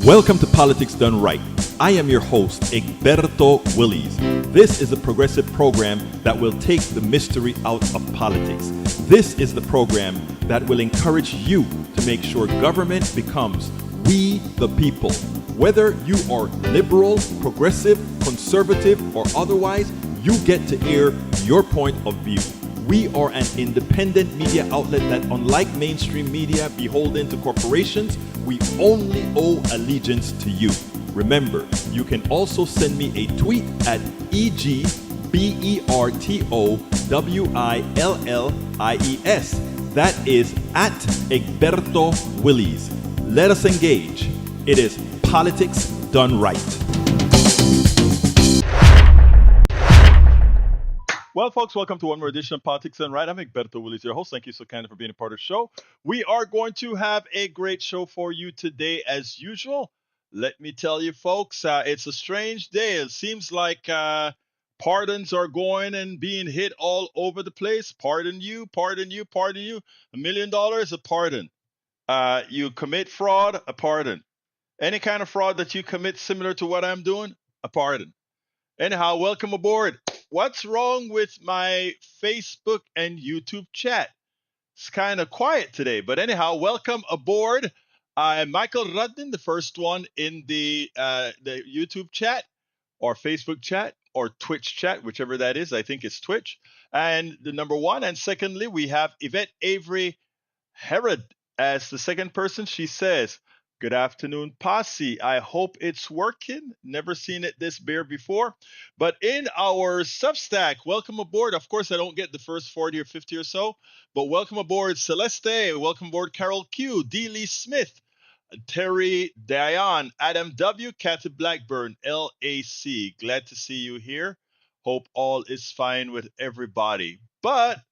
Welcome to Politics Done Right. I am your host, Egberto Willies. This is a progressive program that will take the mystery out of politics. This is the program that will encourage you to make sure government becomes we the people. Whether you are liberal, progressive, conservative, or otherwise, you get to air your point of view. We are an independent media outlet that, unlike mainstream media beholden to corporations, we only owe allegiance to you. Remember, you can also send me a tweet at EGBERTOWILLIES. That is at Egberto Willies. Let us engage. It is Politics Done Right. Well, folks, welcome to one more edition of Politics Done Right. I'm Egberto Willies, your host. Thank you so kindly for being a part of the show. We are going to have a great show for you today, as usual. Let me tell you, folks, it's a strange day. It seems like pardons are going and being hit all over the place. Pardon you, pardon you, pardon you. $1 million, a pardon. You commit fraud, a pardon. Any kind of fraud that you commit similar to what I'm doing, a pardon. Anyhow, welcome aboard. What's wrong with my Facebook and YouTube chat? It's kind of quiet today, but anyhow, welcome aboard. I'm Michael Rudnin, the first one in the YouTube chat or Facebook chat or Twitch chat, whichever that is. I think it's Twitch. And the number one. And secondly, we have Yvette Avery Herod as the second person. She says, "Good afternoon, Posse. I hope it's working. Never seen it this bare before. But in our Substack, welcome aboard. Of course, I don't get the first 40 or 50 or so, but welcome aboard Celeste. Welcome aboard Carol Q, D. Lee Smith, Terry Dion, Adam W, Kathy Blackburn, LAC. Glad to see you here. Hope all is fine with everybody. But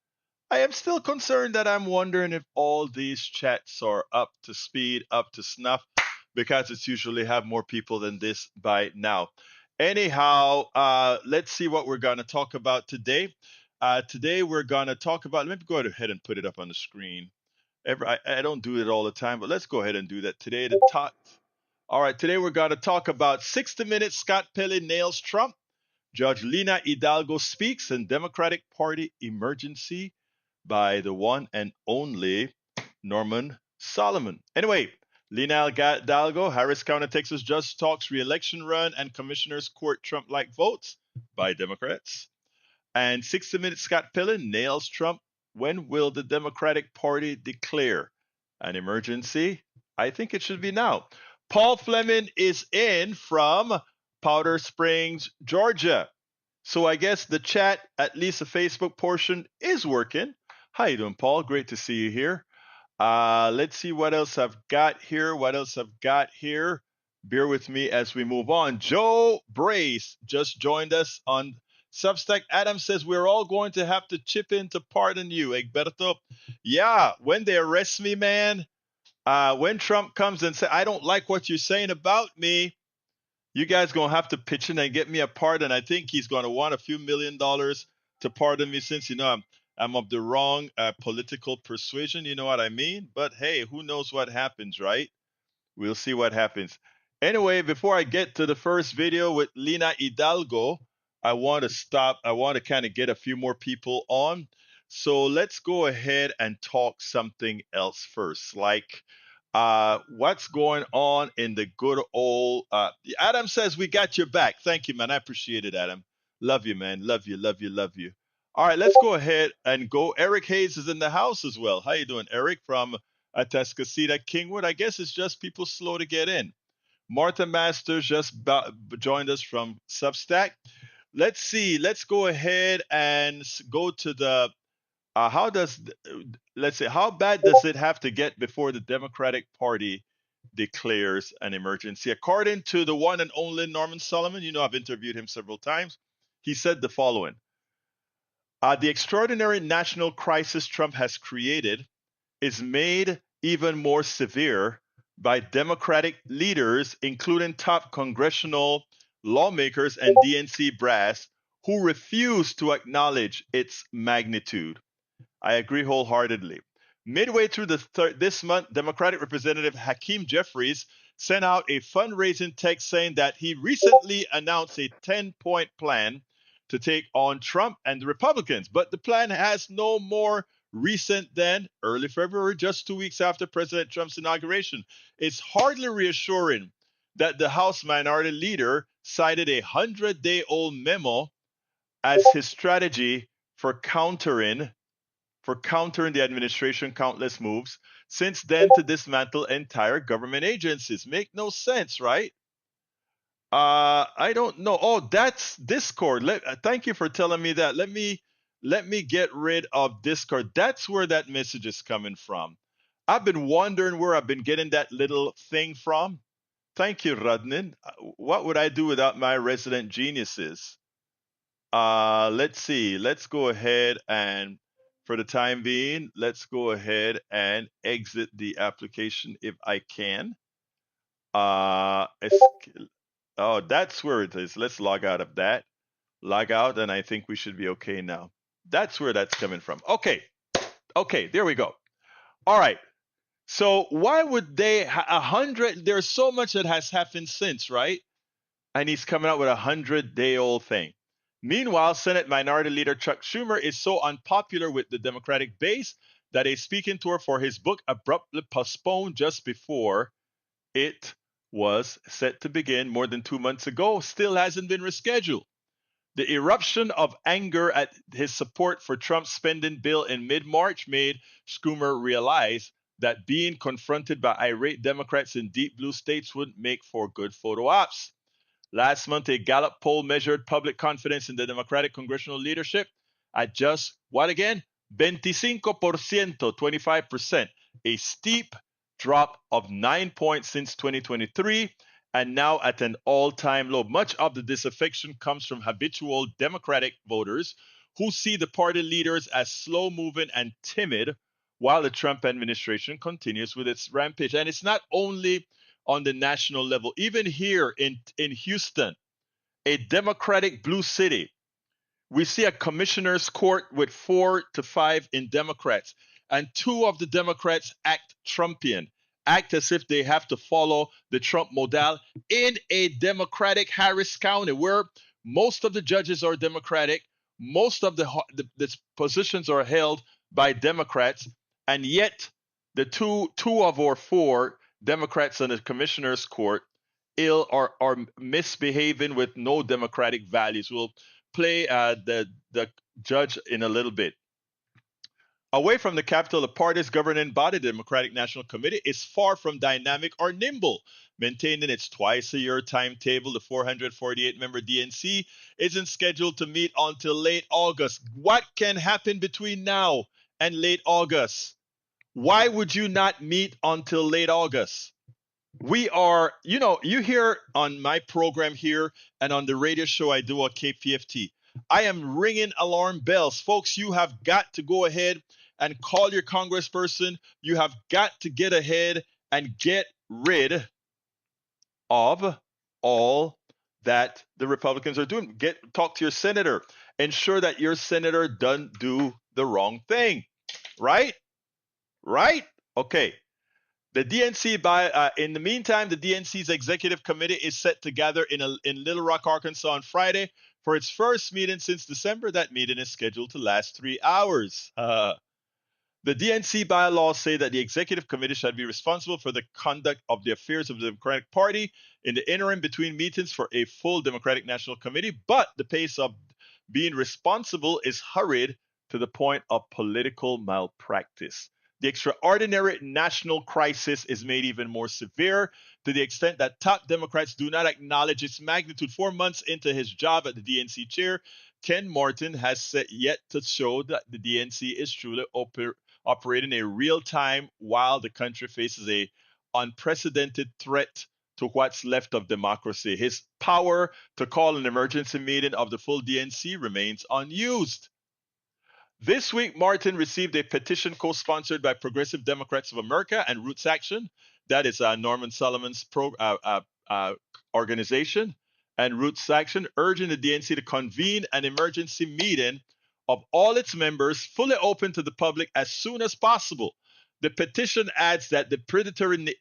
I am still concerned that I'm wondering if all these chats are up to speed, up to snuff, because it's usually have more people than this by now. Anyhow, let's see what we're going to talk about today. Today we're going to talk about, let me go ahead and put it up on the screen. I don't do it all the time, but let's go ahead and do that today. All right, today we're going to talk about 60 Minutes Scott Pelley nails Trump, Judge Lina Hidalgo speaks, and Democratic Party emergency by the one and only Norman Solomon. Anyway, Lina Hidalgo, Harris County, Texas judge talks reelection run and commissioners court Trump-like votes by Democrats. And 60 Minutes Scott Pelley nails Trump. When will the Democratic Party declare an emergency? I think it should be now. Paul Fleming is in from Powder Springs, Georgia. So I guess the chat, at least the Facebook portion, is working. How you doing, Paul? Great to see you here. Let's see what else I've got here. Bear with me as we move on. Joe Brace just joined us on Substack. Adam says we're all going to have to chip in to pardon you, Egberto. Yeah, when they arrest me, man, when Trump comes and says, I don't like what you're saying about me, you guys going to have to pitch in and get me a pardon. I think he's going to want a few $1 million to pardon me since, I'm of the wrong political persuasion, you know what I mean? But hey, who knows what happens, right? We'll see what happens. Anyway, before I get to the first video with Lina Hidalgo, I want to kind of get a few more people on. So let's go ahead and talk something else first, like what's going on in the good old Adam says we got your back. Thank you, man. I appreciate it, Adam. Love you, man. Love you, love you, love you. All right, let's go ahead and go. Eric Hayes is in the house as well. How you doing, Eric, from Atascocita, Kingwood? I guess it's just people slow to get in. Martha Masters just joined us from Substack. Let's see. Let's go ahead and go to the how bad does it have to get before the Democratic Party declares an emergency? According to the one and only Norman Solomon, I've interviewed him several times. He said the following. The extraordinary national crisis Trump has created is made even more severe by Democratic leaders, including top congressional lawmakers and DNC brass, who refuse to acknowledge its magnitude. I agree wholeheartedly. Midway through this month, Democratic Representative Hakeem Jeffries sent out a fundraising text saying that he recently announced a 10-point plan to take on Trump and the Republicans. But the plan has no more recent than early February, just 2 weeks after President Trump's inauguration. It's hardly reassuring that the House Minority Leader cited a 100-day-old memo as his strategy for countering the administration's countless moves since then to dismantle entire government agencies. Make no sense, right? I don't know. Oh, that's Discord. Thank you for telling me that. Let me get rid of Discord. That's where that message is coming from. I've been wondering where I've been getting that little thing from. Thank you, Rudnin. What would I do without my resident geniuses? Let's see. Let's go ahead and, for the time being, let's go ahead and exit the application if I can. Uh, oh, that's where it is. Let's log out of that. Log out, and I think we should be okay now. That's where that's coming from. Okay, there we go. All right. So why would they 100? There's so much that has happened since, right? And he's coming out with 100-day-old thing. Meanwhile, Senate Minority Leader Chuck Schumer is so unpopular with the Democratic base that a speaking tour for his book abruptly postponed just before it was set to begin more than 2 months ago still hasn't been rescheduled. The eruption of anger at his support for Trump's spending bill in mid-March made Schumer realize that being confronted by irate Democrats in deep blue states wouldn't make for good photo ops. Last month, a Gallup poll measured public confidence in the Democratic congressional leadership at just, what again? 25%, 25%, a steep drop of 9 points since 2023, and now at an all-time low. Much of the disaffection comes from habitual Democratic voters who see the party leaders as slow-moving and timid while the Trump administration continues with its rampage. And it's not only on the national level. Even here in Houston, a Democratic blue city, we see a commissioner's court with 4 to 5 in Democrats, and 2 of the Democrats act Trumpian, act as if they have to follow the Trump model in a Democratic Harris County, where most of the judges are Democratic, most of the positions are held by Democrats, and yet the two of our 4 Democrats on the commissioner's court are misbehaving with no democratic values. We'll play the judge in a little bit. Away from the Capitol, the party's governing body, the Democratic National Committee, is far from dynamic or nimble. Maintaining its twice-a-year timetable, the 448-member DNC isn't scheduled to meet until late August. What can happen between now and late August? Why would you not meet until late August? We are, you hear on my program here and on the radio show I do on KPFT, I am ringing alarm bells. Folks, you have got to go ahead and call your congressperson. You have got to get ahead and get rid of all that the Republicans are doing. Talk to your senator. Ensure that your senator doesn't do the wrong thing. Right? Okay. The DNC in the meantime, the DNC's executive committee is set to gather in Little Rock, Arkansas on Friday for its first meeting since December. That meeting is scheduled to last 3 hours. The DNC bylaws say that the executive committee shall be responsible for the conduct of the affairs of the Democratic Party in the interim between meetings for a full Democratic National Committee, but the pace of being responsible is hurried to the point of political malpractice. The extraordinary national crisis is made even more severe to the extent that top Democrats do not acknowledge its magnitude. 4 months into his job at the DNC chair, Ken Martin has yet to show that the DNC is truly operating in real time while the country faces a unprecedented threat to what's left of democracy. His power to call an emergency meeting of the full DNC remains unused. This week, Martin received a petition co-sponsored by Progressive Democrats of America and Roots Action. That is Norman Solomon's organization, and Roots Action, urging the DNC to convene an emergency meeting of all its members, fully open to the public as soon as possible. The petition adds that the predatory,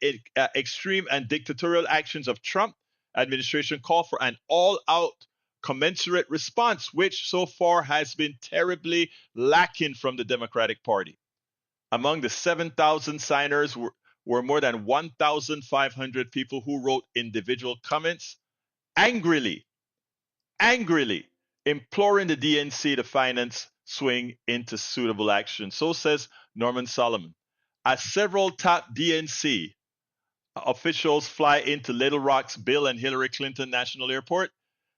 extreme, and dictatorial actions of Trump administration call for an all-out commensurate response, which so far has been terribly lacking from the Democratic Party. Among the 7,000 signers were more than 1,500 people who wrote individual comments angrily imploring the DNC to finance swing into suitable action. So says Norman Solomon. As several top DNC officials fly into Little Rock's Bill and Hillary Clinton National Airport,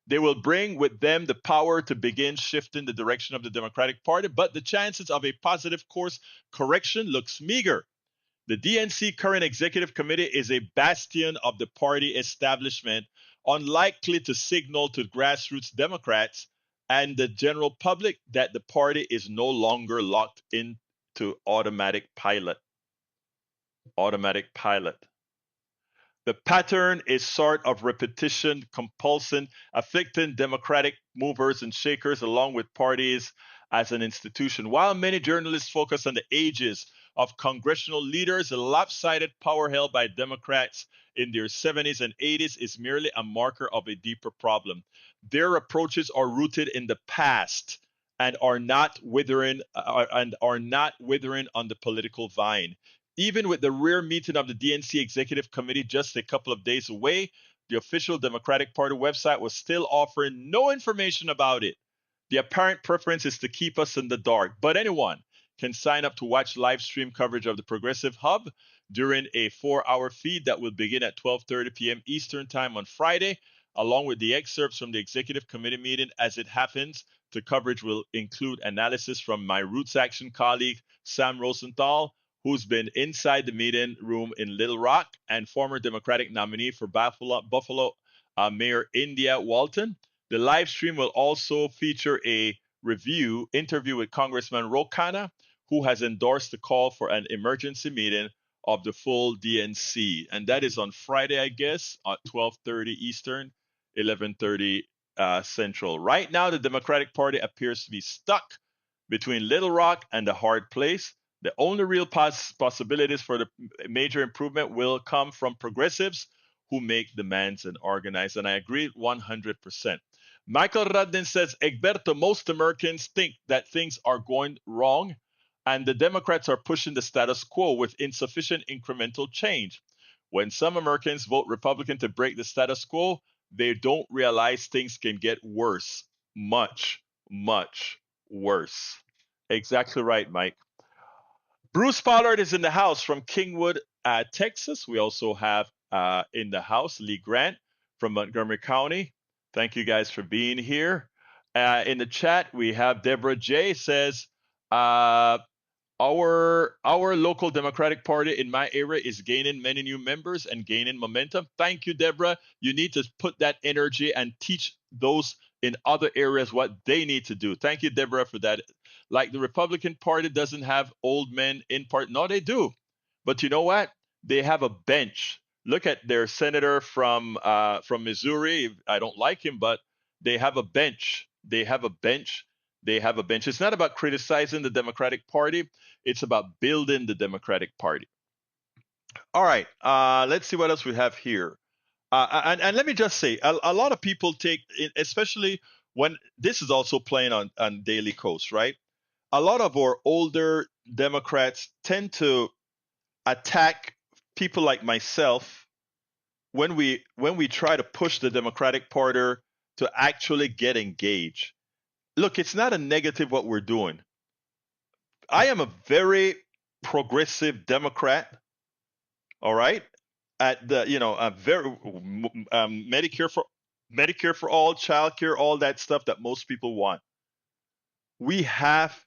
they will bring with them the power to begin shifting the direction of the Democratic Party, but the chances of a positive course correction looks meager. The DNC current executive committee is a bastion of the party establishment, unlikely to signal to grassroots Democrats and the general public that the party is no longer locked into automatic pilot. Automatic pilot. The pattern is sort of repetition, compulsion, afflicting democratic movers and shakers along with parties as an institution. While many journalists focus on the ages of congressional leaders, the lopsided power held by Democrats in their 70s and 80s is merely a marker of a deeper problem. Their approaches are rooted in the past and are not withering on the political vine. Even with the rare meeting of the DNC Executive Committee just a couple of days away, the official Democratic Party website was still offering no information about it. The apparent preference is to keep us in the dark, but anyone can sign up to watch live stream coverage of the Progressive Hub during a 4-hour feed that will begin at 12:30 p.m. Eastern Time on Friday, along with the excerpts from the Executive Committee meeting. As it happens, the coverage will include analysis from my Roots Action colleague, Sam Rosenthal, who's been inside the meeting room in Little Rock, and former Democratic nominee for Buffalo Mayor India Walton. The live stream will also feature a interview with Congressman Ro Khanna, who has endorsed the call for an emergency meeting of the full DNC. And that is on Friday, I guess, at 12:30 Eastern, 11:30 Central. Right now, the Democratic Party appears to be stuck between Little Rock and a hard place. The only real possibilities for the major improvement will come from progressives who make demands and organize. And I agree 100%. Michael Radden says, Egberto, most Americans think that things are going wrong and the Democrats are pushing the status quo with insufficient incremental change. When some Americans vote Republican to break the status quo, they don't realize things can get worse. Much, much worse. Exactly right, Mike. Bruce Pollard is in the house from Kingwood, Texas. We also have in the house Lee Grant from Montgomery County. Thank you guys for being here. In the chat, we have Deborah J. says, our local Democratic Party in my area is gaining many new members and gaining momentum. Thank you, Deborah. You need to put that energy and teach those in other areas what they need to do. Thank you, Deborah, for that. Like the Republican Party doesn't have old men in part. No, they do. But you know what? They have a bench. Look at their senator from Missouri. I don't like him, but they have a bench. They have a bench. They have a bench. It's not about criticizing the Democratic Party. It's about building the Democratic Party. All right. Let's see what else we have here. And let me just say, a lot of people take, especially when this is also playing on Daily Kos, right? A lot of our older Democrats tend to attack people like myself when we try to push the Democratic Party to actually get engaged. Look, it's not a negative what we're doing. I am a very progressive Democrat. All right, at the a very Medicare for all, child care, all that stuff that most people want. We have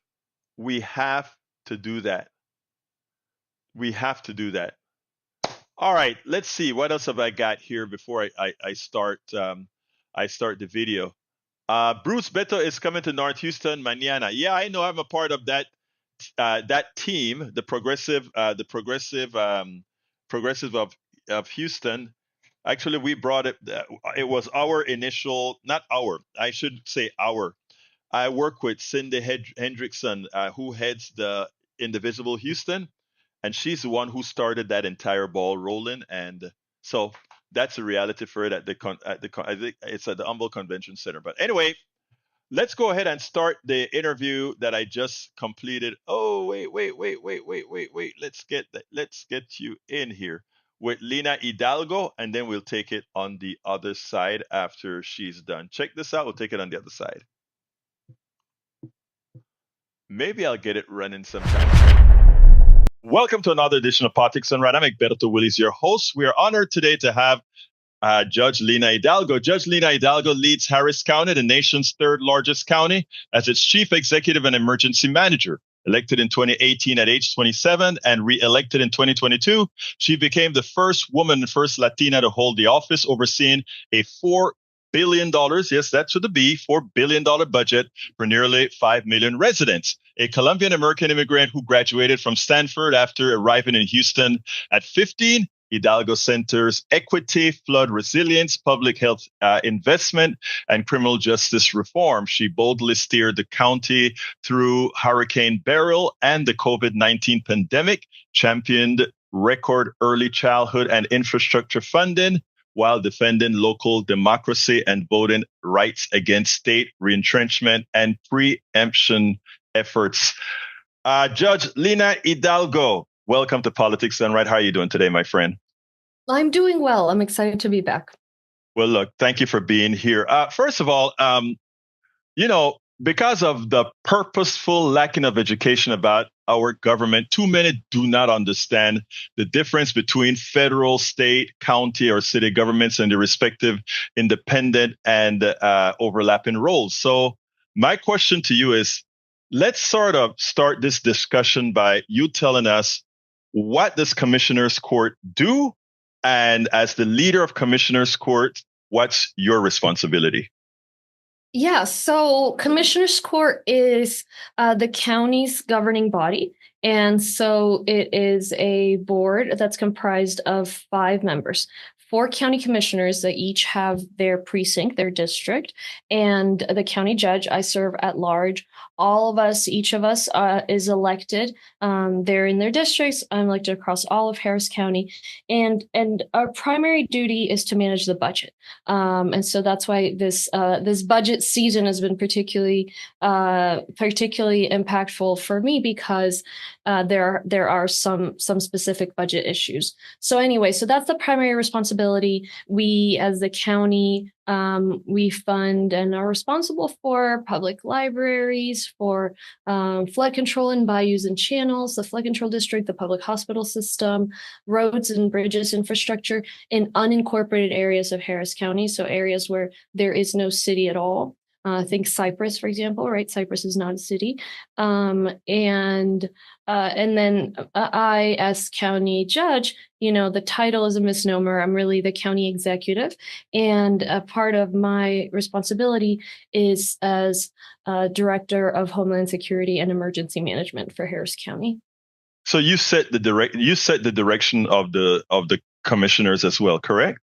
to do that. We have to do that. All right, let's see what else have I got here before I start the video. Bruce Beto is coming to North Houston mañana. Yeah, I know. I'm a part of that team, the progressive of Houston. Actually, we brought it. It was our initial, not our. I should say our. I work with Cindy Hendrickson, who heads the Indivisible Houston, and she's the one who started that entire ball rolling. And so that's a reality for it I think it's at the Humboldt Convention Center. But anyway, let's go ahead and start the interview that I just completed. Oh, wait. Let's get you in here with Lina Hidalgo, and then we'll take it on the other side after she's done. Check this out. We'll take it on the other side. Maybe I'll get it running sometime. Welcome to another edition of Politics Done Right. I'm Egberto Willis, your host. We are honored today to have Judge Lina Hidalgo. Judge Lina Hidalgo leads Harris County, the nation's third largest county, as its chief executive and emergency manager. Elected in 2018 at age 27 and re-elected in 2022, she became the first woman and first Latina to hold the office, overseeing a $4 billion, yes, that's with a B, $4 billion budget for nearly 5 million residents. A Colombian American immigrant who graduated from Stanford after arriving in Houston at 15, Hidalgo centers equity, flood resilience, public health investment, and criminal justice reform. She boldly steered the county through Hurricane Beryl and the COVID-19 pandemic, championed record early childhood and infrastructure funding, while defending local democracy and voting rights against state reentrenchment and preemption efforts. Judge Lina Hidalgo, welcome to Politics Done Right. How are you doing today, my friend? I'm doing well. I'm excited to be back. Well, look, thank you for being here. First of all, because of the purposeful lacking of education about our government, too many do not understand the difference between federal, state, county, or city governments and their respective independent and overlapping roles. So my question to you is, let's sort of start this discussion by you telling us, what does Commissioner's Court do? And as the leader of Commissioner's Court, what's your responsibility? Yeah, so Commissioner's Court is the county's governing body. And so it is a board that's comprised of 5 members. 4 county commissioners that each have their precinct, their district, and the county judge. I serve at large. All of us, each of us is elected. They're in their districts. I'm elected across all of Harris County. And our primary duty is to manage the budget. And so that's why this budget season has been particularly impactful for me, because there are some specific budget issues. So anyway, so that's the primary responsibility. We, as the county, we fund and are responsible for public libraries, for flood control and bayous and channels, the flood control district, the public hospital system, roads and bridges infrastructure in unincorporated areas of Harris County, so areas where there is no city at all. Think Cypress, for example, right? Cypress is not a city. And then I, as county judge, the title is a misnomer. I'm really the county executive. And a part of my responsibility is as director of Homeland Security and Emergency Management for Harris County. So you set the direction of the commissioners as well, correct?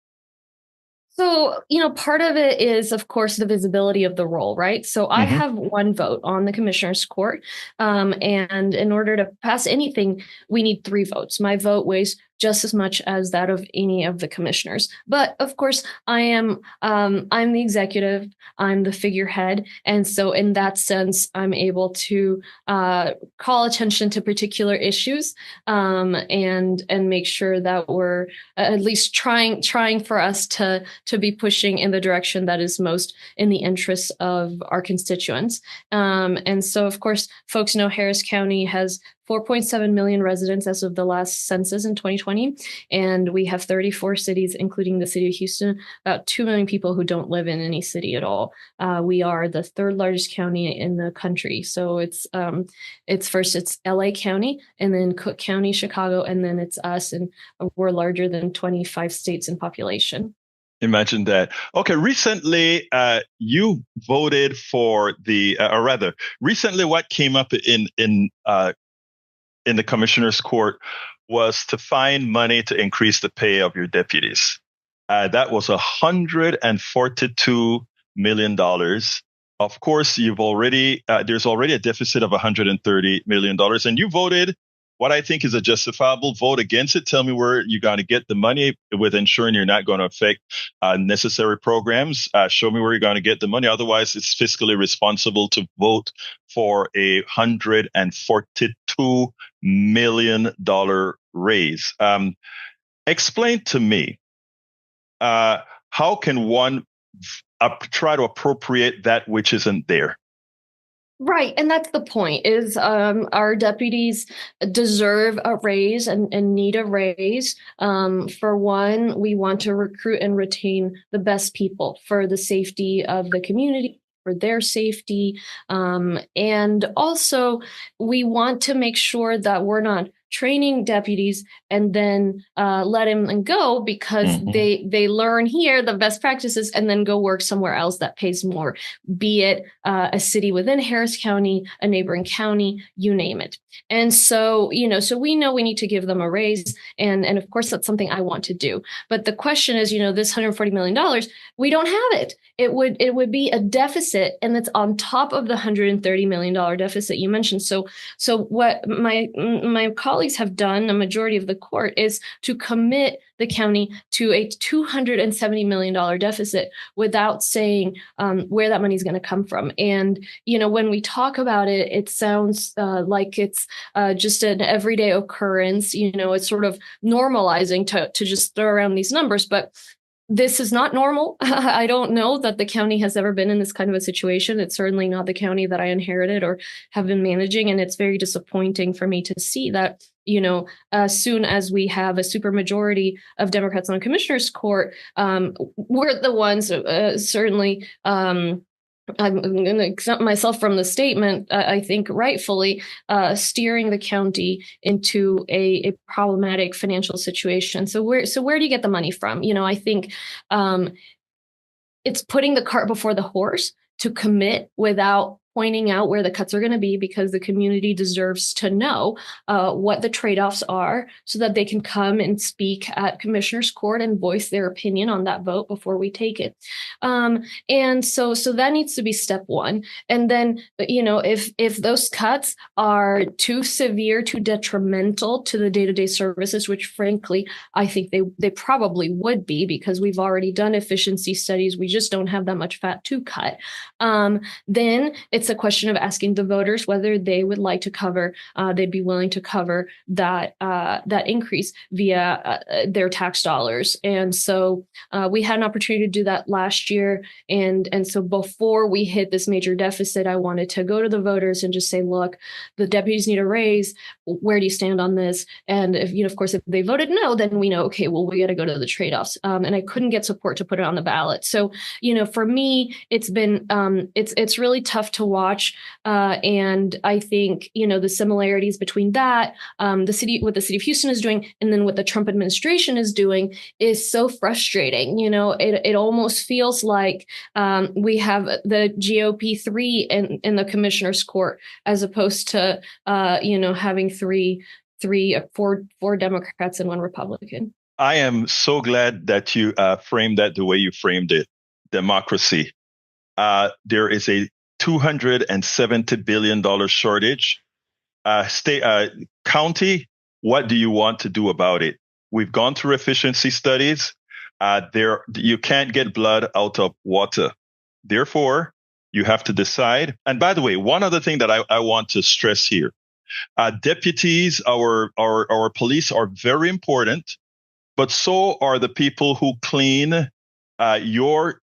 So, part of it is, of course, the visibility of the role, right? So I have 1 vote on the Commissioner's Court. And in order to pass anything, we need 3 votes. My vote weighs just as much as that of any of the commissioners. But of course, I'm the executive, I'm the figurehead. And so in that sense, I'm able to call attention to particular issues and make sure that we're at least trying for us to be pushing in the direction that is most in the interests of our constituents. And so, of course, folks know Harris County has 4.7 million residents as of the last census in 2020. And we have 34 cities, including the city of Houston, about 2 million people who don't live in any city at all. We are the 3rd largest county in the country. So it's first it's LA County, and then Cook County, Chicago, and then it's us. And we're larger than 25 states in population. Imagine that. Okay, recently you voted for recently what came up in the Commissioner's Court was to find money to increase the pay of your deputies. That was $142 million. Of course, there's already a deficit of $130 million, and you voted what I think is a justifiable vote against it. Tell me where you're going to get the money with ensuring you're not going to affect necessary programs. Show me where you're going to get the money. Otherwise, it's fiscally responsible to vote for a $142 million raise. Explain to me, how can one try to appropriate that which isn't there? Right. And that's the point is our deputies deserve a raise and need a raise. For one, we want to recruit and retain the best people for the safety of the community, for their safety. And also, we want to make sure that we're not training deputies and then let them go because they learn here the best practices and then go work somewhere else that pays more, be it a city within Harris County, a neighboring county, you name it. And so, so we know we need to give them a raise. And of course, that's something I want to do. But the question is, this $140 million, we don't have it. It would be a deficit, and that's on top of the $130 million deficit you mentioned. So what my colleagues have done, a majority of the court, is to commit the county to a $270 million deficit without saying where that money is going to come from. And, when we talk about it, it sounds like it's just an everyday occurrence. It's sort of normalizing to just throw around these numbers, but this is not normal. I don't know that the county has ever been in this kind of a situation. It's certainly not the county that I inherited or have been managing. And it's very disappointing for me to see that, as soon as we have a supermajority of Democrats on the commissioner's court, we're the ones certainly I'm going to exempt myself from the statement, I think rightfully, steering the county into a problematic financial situation. So where do you get the money from? I think it's putting the cart before the horse to commit without pointing out where the cuts are going to be, because the community deserves to know what the trade-offs are so that they can come and speak at commissioner's court and voice their opinion on that vote before we take it. And so that needs to be step one. And then, if those cuts are too severe, too detrimental to the day-to-day services, which frankly, I think they probably would be, because we've already done efficiency studies. We just don't have that much fat to cut. Then it's a question of asking the voters whether they would like to cover, they'd be willing to cover that increase via their tax dollars. And so we had an opportunity to do that last year. And so before we hit this major deficit, I wanted to go to the voters and just say, look, the deputies need a raise. Where do you stand on this? And if, of course, if they voted no, then we know, okay, well, we got to go to the trade-offs. And I couldn't get support to put it on the ballot. So, for me, it's been, it's really tough to watch. And I think, the similarities between that, what the city of Houston is doing, and then what the Trump administration is doing is so frustrating. It almost feels like we have the GOP 3 in the commissioner's court, as opposed to, having four Democrats and one Republican. I am so glad that you framed that the way you framed it. Democracy. There is a $270 billion shortage. County, what do you want to do about it? We've gone through efficiency studies. You can't get blood out of water. Therefore, you have to decide. And by the way, one other thing that I want to stress here, deputies, our police are very important, but so are the people who clean your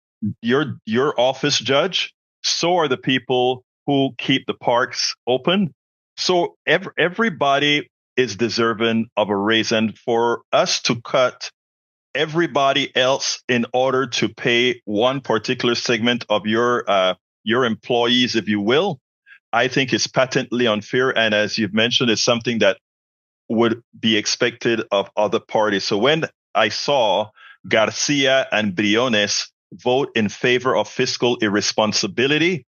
office, Judge. So are the people who keep the parks open. So everybody is deserving of a raise. And for us to cut everybody else in order to pay one particular segment of your employees, if you will, I think is patently unfair. And as you've mentioned, it's something that would be expected of other parties. So when I saw Garcia and Briones vote in favor of fiscal irresponsibility,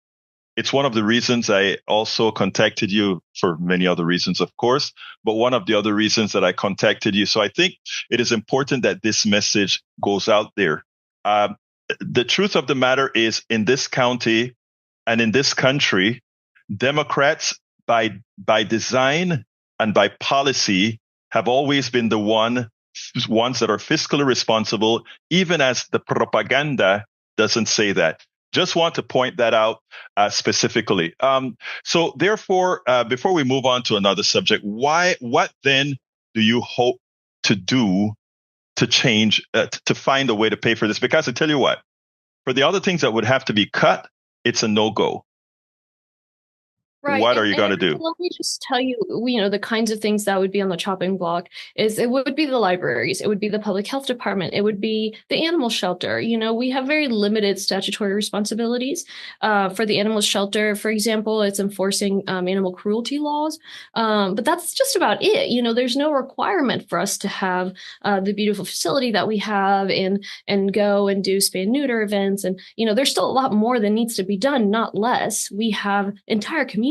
it's one of the reasons I also contacted you, for many other reasons, of course, but one of the other reasons that I contacted you. So I think it is important that this message goes out there. The truth of the matter is, in this county and in this country, Democrats by design and by policy have always been the ones that are fiscally responsible, even as the propaganda doesn't say that. Just want to point that out specifically. So therefore, before we move on to another subject, what then do you hope to do to change, to find a way to pay for this? Because I tell you what, for the other things that would have to be cut, it's a no-go. Right. What are you going to do? Let me just tell you, the kinds of things that would be on the chopping block is it would be the libraries, it would be the public health department, it would be the animal shelter. We have very limited statutory responsibilities. For the animal shelter, for example, it's enforcing animal cruelty laws. But that's just about it. There's no requirement for us to have the beautiful facility that we have and go and do spay and neuter events. And, there's still a lot more that needs to be done, not less. We have entire communities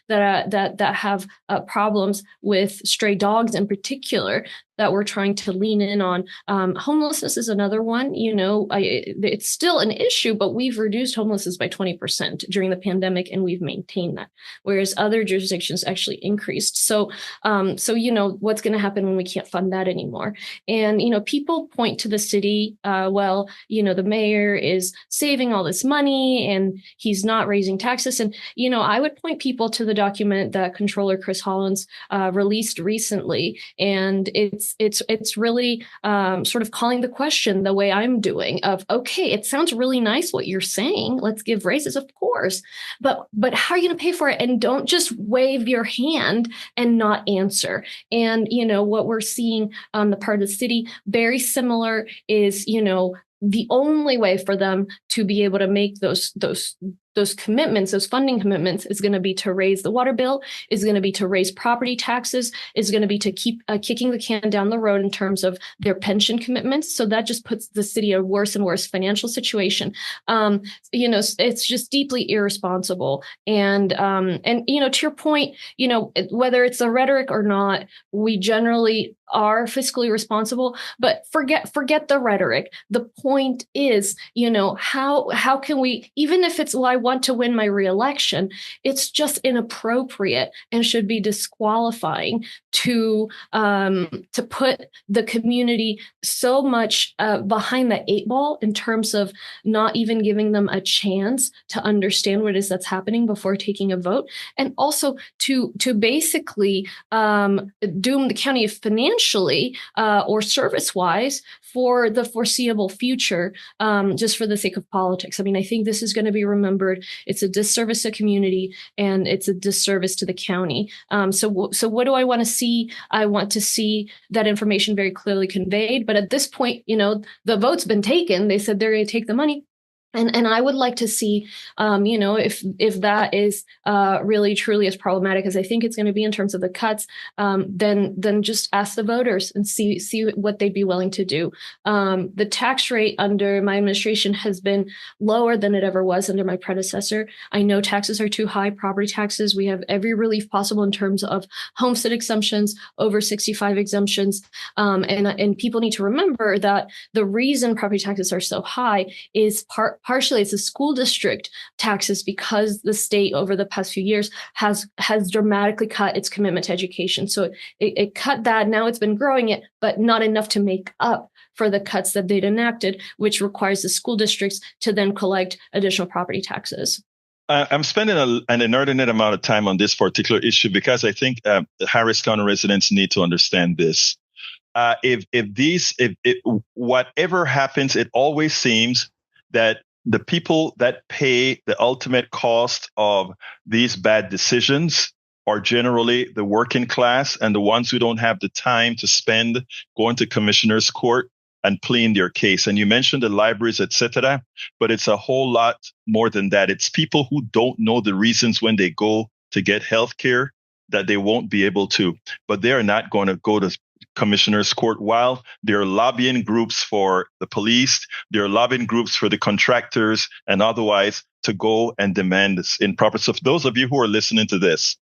that have problems with stray dogs in particular that we're trying to lean in on. Homelessness is another one. It's still an issue, but we've reduced homelessness by 20% during the pandemic, and we've maintained that, whereas other jurisdictions actually increased. So what's going to happen when we can't fund that anymore? And people point to the city. The mayor is saving all this money, and he's not raising taxes. And I would point people to the document that Controller Chris Hollins released recently, and it's really sort of calling the question the way I'm doing of, okay, it sounds really nice what you're saying. Let's give raises, of course. But how are you going to pay for it? And don't just wave your hand and not answer. And, what we're seeing on the part of the city, very similar, is, the only way for them to be able to make those commitments, those funding commitments, is going to be to raise the water bill, is going to be to raise property taxes, is going to be to keep kicking the can down the road in terms of their pension commitments. So that just puts the city in a worse and worse financial situation. It's just deeply irresponsible. And to your point, whether it's a rhetoric or not, we generally are fiscally responsible, but forget the rhetoric. The point is, how can we, even if it's, well, I want to win my reelection, it's just inappropriate and should be disqualifying to put the community so much behind the eight ball in terms of not even giving them a chance to understand what it is that's happening before taking a vote, and also to basically doom the county financially or service-wise for the foreseeable future, just for the sake of politics. I mean, I think this is going to be remembered. It's a disservice to community, and it's a disservice to the county. So what do I want to see? I want to see that information very clearly conveyed. But at this point, the vote's been taken. They said they're going to take the money. And I would like to see, if that is really truly as problematic as I think it's going to be in terms of the cuts, then just ask the voters and see what they'd be willing to do. The tax rate under my administration has been lower than it ever was under my predecessor. I know taxes are too high, property taxes. We have every relief possible in terms of homestead exemptions, over 65 exemptions. And people need to remember that the reason property taxes are so high is partially it's the school district taxes, because the state over the past few years has dramatically cut its commitment to education. So it cut that. Now it's been growing it, but not enough to make up for the cuts that they'd enacted, which requires the school districts to then collect additional property taxes. I'm spending an inordinate amount of time on this particular issue because I think the Harris County residents need to understand this. If whatever happens, it always seems that the people that pay the ultimate cost of these bad decisions are generally the working class and the ones who don't have the time to spend going to commissioner's court and pleading their case. And you mentioned the libraries, etc., but it's a whole lot more than that. It's people who don't know the reasons when they go to get health care that they won't be able to, but they're not going to go to commissioner's court while they're lobbying groups for the police, they're lobbying groups for the contractors and otherwise to go and demand this in proper. So for those of you who are listening to this,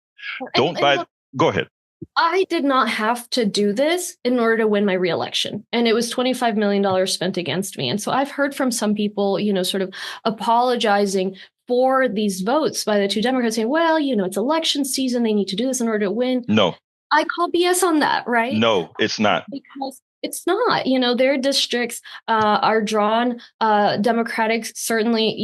go ahead. I did not have to do this in order to win my reelection. And it was $25 million spent against me. And so I've heard from some people, sort of apologizing for these votes by the two Democrats saying, well, it's election season. They need to do this in order to win. No. I call BS on that, right? No, it's not. Because it's not, their districts are drawn Democratic. Certainly,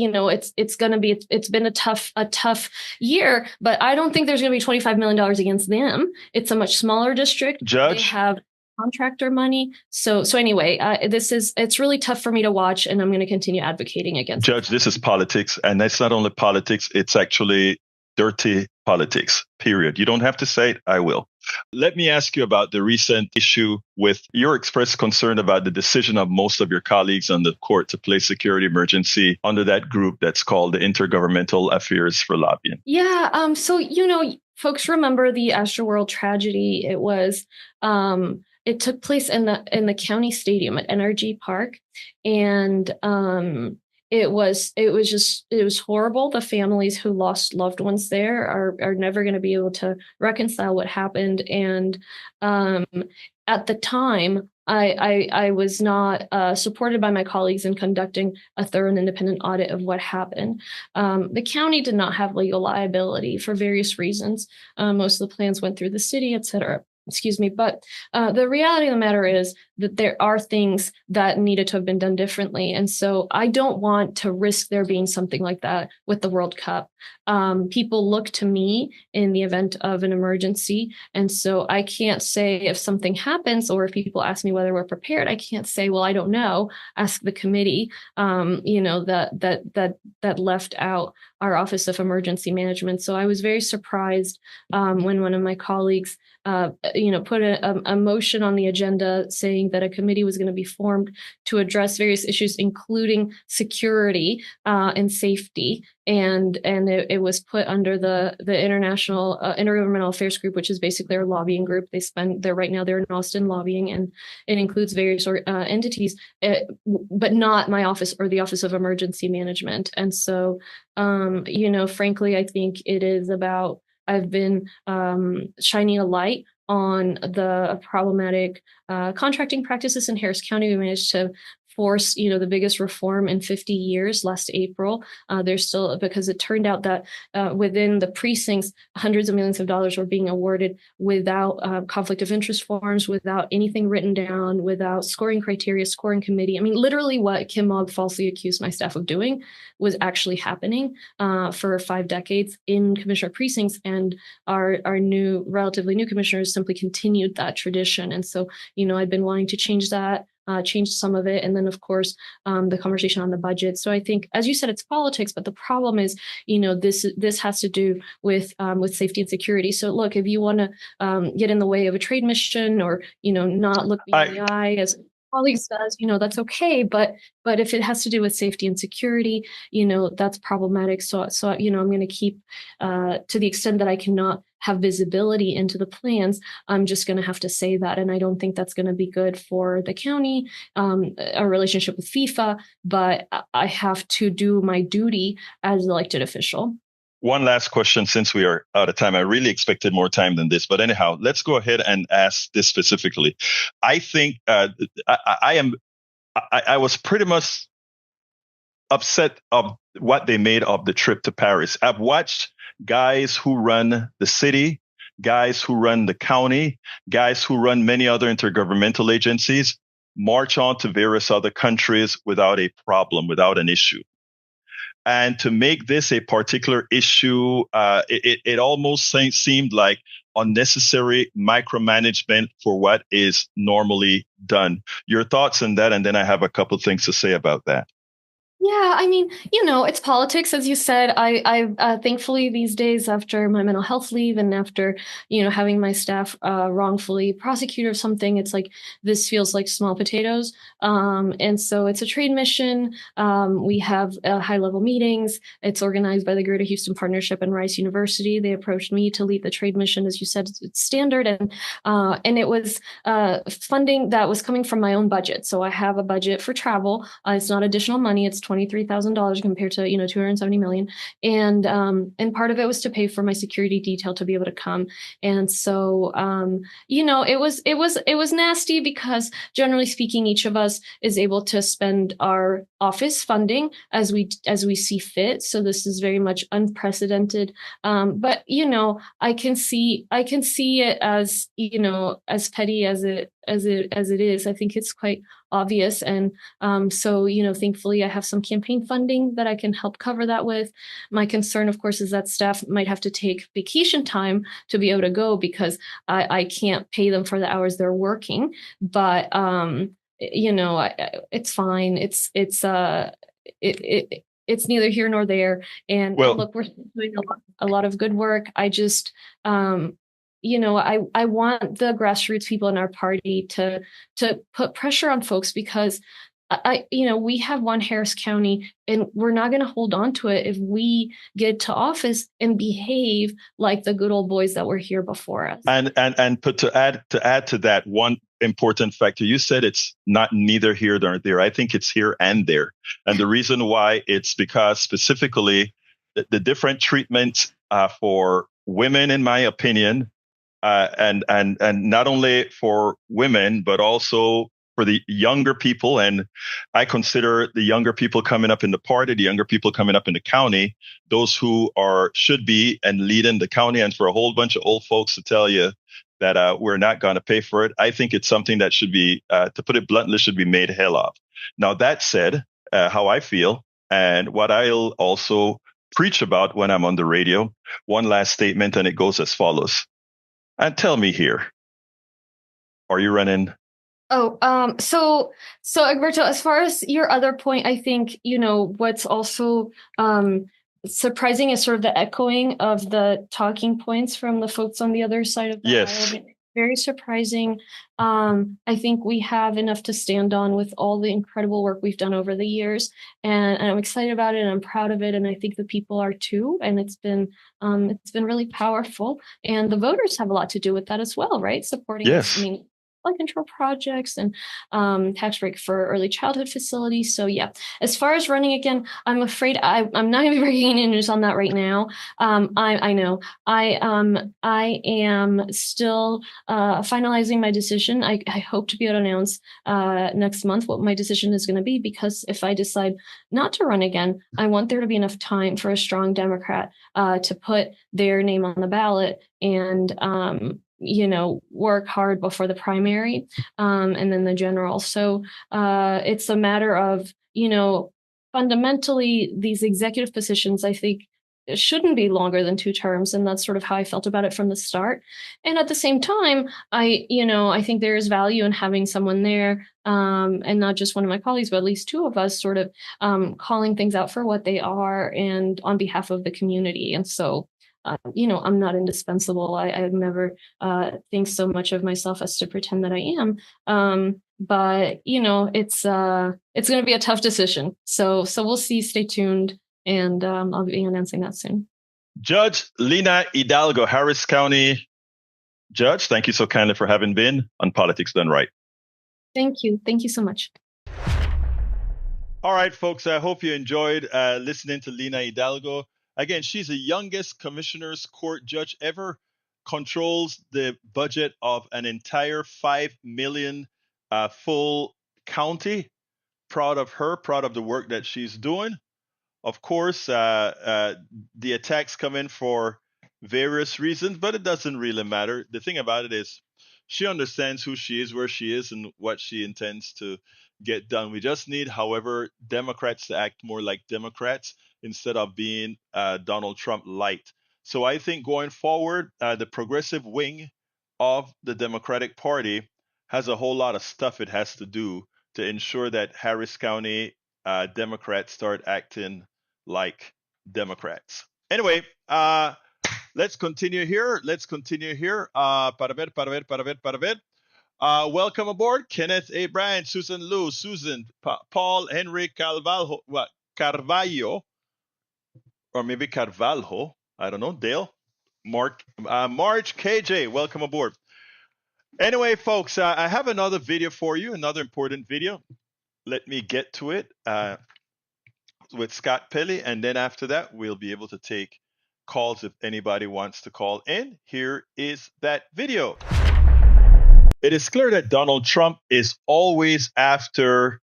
it's been a tough year, but I don't think there's going to be $25 million against them. It's a much smaller district. They Judge, have contractor money. So anyway, it's really tough for me to watch, and I'm going to continue advocating against Judge, this is politics, and that's not only politics, it's actually dirty politics, period. You don't have to say it, I will. Let me ask you about the recent issue with your expressed concern about the decision of most of your colleagues on the court to place security emergency under that group that's called the Intergovernmental Affairs for Lobbying. Yeah. So, folks remember the Astroworld tragedy. It took place in the county stadium at NRG Park, and it was horrible. The families who lost loved ones there are never going to be able to reconcile what happened. And at the time, I was not supported by my colleagues in conducting a thorough and independent audit of what happened. The county did not have legal liability for various reasons. Most of the plans went through the city, et cetera. Excuse me. But the reality of the matter is that there are things that needed to have been done differently. And so I don't want to risk there being something like that with the World Cup. People look to me in the event of an emergency. And so I can't say if something happens, or if people ask me whether we're prepared, I can't say, well, I don't know. Ask the committee, that left out our Office of Emergency Management. So I was very surprised when one of my colleagues put a motion on the agenda saying that a committee was going to be formed to address various issues, including security and safety. And it was put under the International Intergovernmental Affairs Group, which is basically our lobbying group. They're in Austin lobbying, and it includes various entities, but not my office or the Office of Emergency Management. And so, frankly, I think it is about, I've been shining a light on the problematic contracting practices in Harris County. We managed to force, the biggest reform in 50 years last April. There's still, because it turned out that within the precincts, hundreds of millions of dollars were being awarded without conflict of interest forms, without anything written down, without scoring criteria, scoring committee. I mean, literally what Kim Mogg falsely accused my staff of doing was actually happening for 5 decades in commissioner precincts. And our relatively new commissioners simply continued that tradition. And so, I've been wanting to change that. Change some of it. And then, of course, the conversation on the budget. So I think, as you said, it's politics, but the problem is, this has to do with safety and security. So look, if you want to get in the way of a trade mission, or, not look me in the eye as colleagues does, that's okay. But if it has to do with safety and security, that's problematic. So I'm going to keep, to the extent that I cannot have visibility into the plans, I'm just going to have to say that. And I don't think that's going to be good for the county, our relationship with FIFA, but I have to do my duty as an elected official. One last question, since we are out of time. I really expected more time than this, but anyhow, let's go ahead and ask this specifically. I think I was pretty much upset of what they made of the trip to Paris. I've watched guys who run the city, guys who run the county, guys who run many other intergovernmental agencies march on to various other countries without a problem, without an issue. And to make this a particular issue, it almost seemed like unnecessary micromanagement for what is normally done. Your thoughts on that? And then I have a couple of things to say about that. Yeah, I mean, it's politics, as you said. I thankfully these days, after my mental health leave and after, having my staff wrongfully prosecuted or something, it's like, this feels like small potatoes. And so it's a trade mission. We have high-level meetings. It's organized by the Greater Houston Partnership and Rice University. They approached me to lead the trade mission. As you said, it's standard. And it was funding that was coming from my own budget. So I have a budget for travel. It's not additional money. It's $23,000 compared to, $270 million. And part of it was to pay for my security detail to be able to come. And so, it was nasty because generally speaking, each of us is able to spend our office funding as we see fit. So this is very much unprecedented. But I can see it as, as petty as it is. I think it's quite obvious. And so, thankfully I have some campaign funding that I can help cover that with. My concern, of course, is that staff might have to take vacation time to be able to go because I can't pay them for the hours they're working. But it's fine. It's neither here nor there. And look, we're doing a lot of good work. I just, I want the grassroots people in our party to put pressure on folks because we have one Harris County and we're not going to hold on to it if we get to office and behave like the good old boys that were here before us. And to add to that, one important factor, you said it's not neither here nor there. I think it's here and there. And the reason why it's because specifically the different treatment for women, in my opinion, and not only for women, but also for the younger people. And I consider the younger people coming up in the party, the younger people coming up in the county, those who should be and leading the county, and for a whole bunch of old folks to tell you that we're not going to pay for it. I think it's something that should be, to put it bluntly, should be made hell of. Now, that said, how I feel and what I'll also preach about when I'm on the radio, one last statement, and it goes as follows. And tell me here, are you running? So Egberto, as far as your other point, I think, what's also surprising is sort of the echoing of the talking points from the folks on the other side of the aisle. Very surprising. I think we have enough to stand on with all the incredible work we've done over the years, and I'm excited about it and I'm proud of it, and I think the people are too. And it's been really powerful, and the voters have a lot to do with that as well, right? Supporting us. I mean, flood control projects and tax break for early childhood facilities. So yeah, as far as running again, I'm afraid I'm not going to be breaking any news on that right now. I know I am still finalizing my decision. I hope to be able to announce next month what my decision is going to be, because if I decide not to run again, I want there to be enough time for a strong Democrat to put their name on the ballot and work hard before the primary and then the general. So it's a matter of, fundamentally these executive positions, I think, it shouldn't be longer than 2 terms. And that's sort of how I felt about it from the start. And at the same time, I think there is value in having someone there and not just one of my colleagues, but at least 2 of us sort of calling things out for what they are and on behalf of the community. And so I'm not indispensable. I never think so much of myself as to pretend that I am. But it's going to be a tough decision. So we'll see. Stay tuned, and I'll be announcing that soon. Judge Lina Hidalgo, Harris County Judge, thank you so kindly for having been on Politics Done Right. Thank you. Thank you so much. All right, folks. I hope you enjoyed listening to Lina Hidalgo. Again, she's the youngest commissioner's court judge ever, controls the budget of an entire 5 million full county. Proud of her, proud of the work that she's doing. Of course, the attacks come in for various reasons, but it doesn't really matter. The thing about it is she understands who she is, where she is, and what she intends to get done. We just need, however, Democrats to act more like Democrats instead of being Donald Trump light. So I think going forward, the progressive wing of the Democratic Party has a whole lot of stuff it has to do to ensure that Harris County Democrats start acting like Democrats. Anyway, let's continue here. Para ver. Welcome aboard, Kenneth A. Bryant, Susan Liu, Susan, Paul Henry Carvalho, or maybe Carvalho. I don't know. Dale, Mark, Marge, KJ, welcome aboard. Anyway, folks, I have another video for you, another important video. Let me get to it. with Scott Pelley, and then after that, we'll be able to take calls if anybody wants to call in. Here is that video. It is clear that Donald Trump is always after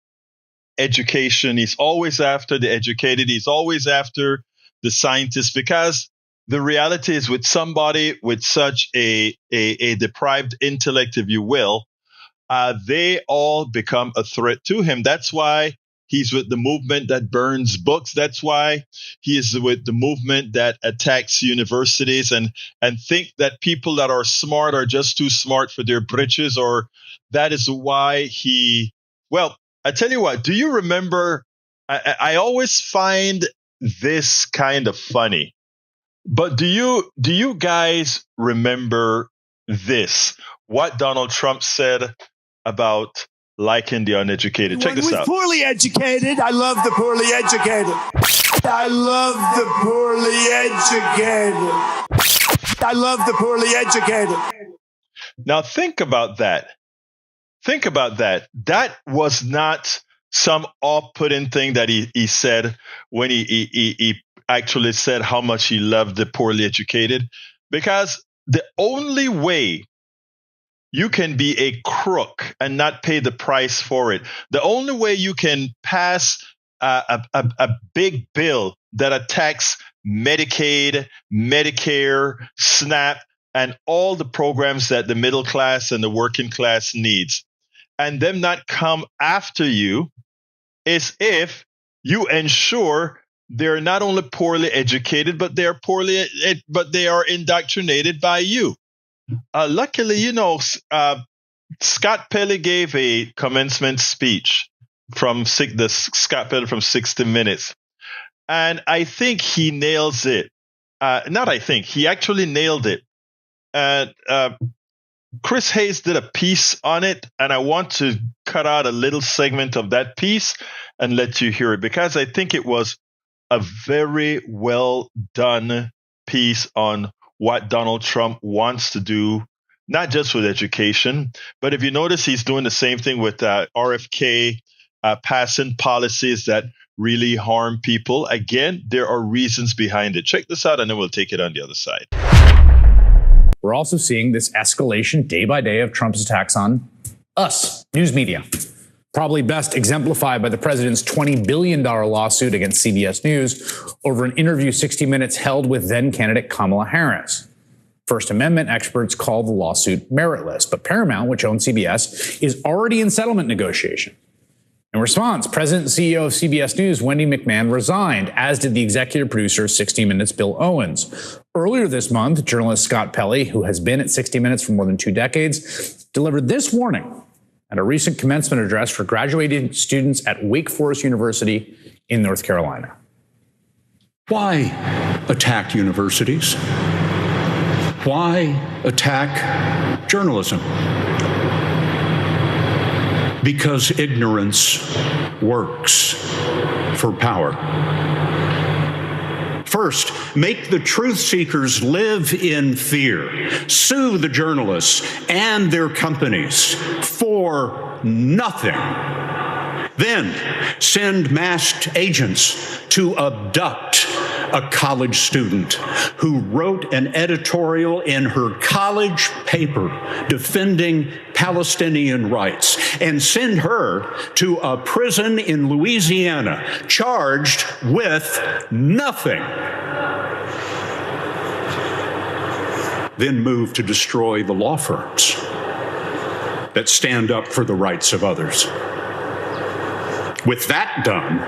education. He's always after the educated. He's always after the scientists, because the reality is, with somebody with such a deprived intellect, if you will, they all become a threat to him. That's why he's with the movement that burns books. That's why he is with the movement that attacks universities and think that people that are smart are just too smart for their britches. Or that is why well, I tell you what, do you remember, I always find this kind of funny, but do you guys remember this? What Donald Trump said about liking the uneducated. Check this out. Poorly educated. I love the poorly educated. I love the poorly educated. I love the poorly educated. Now think about that. Think about that. That was not some off-putting thing that he said when he actually said how much he loved the poorly educated, because the only way you can be a crook and not pay the price for it, the only way you can pass a big bill that attacks Medicaid, Medicare, SNAP, and all the programs that the middle class and the working class needs, and them not come after you, is if you ensure they're not only poorly educated, but they are indoctrinated by you. Luckily, Scott Pelley gave a commencement speech from Scott Pelley from 60 Minutes, and I think he nails it. He actually nailed it. And Chris Hayes did a piece on it, and I want to cut out a little segment of that piece and let you hear it, because I think it was a very well done piece on what Donald Trump wants to do, not just with education, but if you notice, he's doing the same thing with RFK, passing policies that really harm people. Again, there are reasons behind it. Check this out, and then we'll take it on the other side. We're also seeing this escalation day by day of Trump's attacks on us, news media. Probably best exemplified by the president's $20 billion lawsuit against CBS News over an interview 60 Minutes held with then-candidate Kamala Harris. First Amendment experts call the lawsuit meritless, but Paramount, which owns CBS, is already in settlement negotiation. In response, President and CEO of CBS News, Wendy McMahon, resigned, as did the executive producer of 60 Minutes, Bill Owens. Earlier this month, journalist Scott Pelley, who has been at 60 Minutes for more than 2 decades, delivered this warning at a recent commencement address for graduating students at Wake Forest University in North Carolina. Why attack universities? Why attack journalism? Because ignorance works for power. First, make the truth seekers live in fear. Sue the journalists and their companies for nothing. Then send masked agents to abduct a college student who wrote an editorial in her college paper defending Palestinian rights, and send her to a prison in Louisiana charged with nothing. Then move to destroy the law firms that stand up for the rights of others. With that done,